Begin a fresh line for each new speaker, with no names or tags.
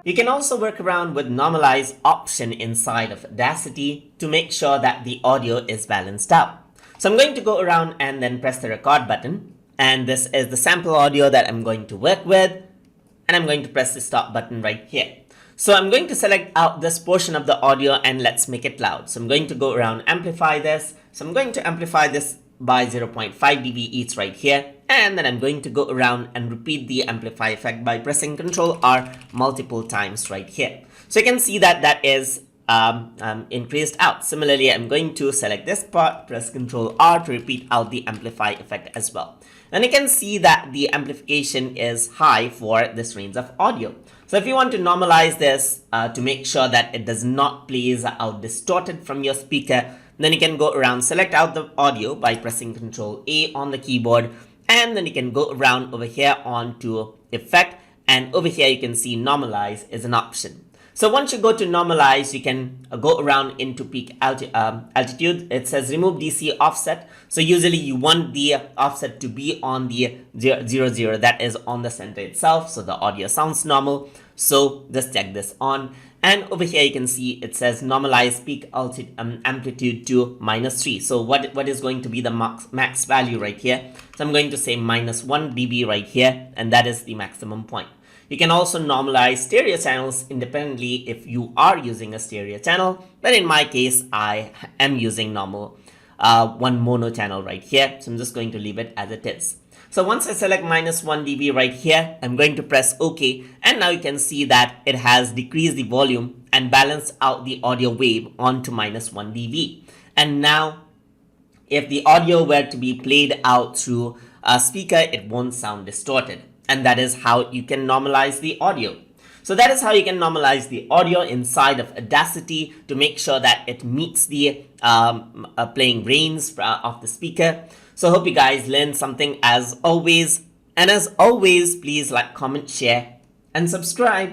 You can also work around with Normalize option inside of Audacity to make sure that the audio is balanced out. So I'm going to go around and then press the record button. And this is the sample audio that I'm going to work with. And I'm going to press the stop button right here. So I'm going to select out this portion of the audio and let's make it loud. So I'm going to go around amplify this. So I'm going to amplify this by 0.5 dB each right here. And then I'm going to go around and repeat the amplify effect by pressing Ctrl R multiple times right here. So you can see that that is increased out. Similarly, I'm going to select this part, press Ctrl R to repeat out the amplify effect as well. And you can see that the amplification is high for this range of audio. So if you want to normalize this to make sure that it does not plays out distorted from your speaker, then you can go around, select out the audio by pressing Ctrl A on the keyboard, and then you can go around over here onto effect, and over here you can see normalize is an option. So once you go to normalize, you can go around into peak altitude. It says remove DC offset. So usually you want the offset to be on the 0, that is on the center itself. So the audio sounds normal. So just check this on. And over here you can see it says normalize peak amplitude to -3. So what is going to be the max value right here? So I'm going to say -1 dB right here, and that is the maximum point. You can also normalize stereo channels independently if you are using a stereo channel, but in my case, I am using normal one mono channel right here. So I'm just going to leave it as it is. So once I select -1 dB right here, I'm going to press OK. And now you can see that it has decreased the volume and balanced out the audio wave onto -1 dB. And now if the audio were to be played out through a speaker, it won't sound distorted. And that is how you can normalize the audio. So that is how you can normalize the audio inside of Audacity to make sure that it meets the playing range of the speaker. So I hope you guys learned something as always. And as always, please like, comment, share, and subscribe.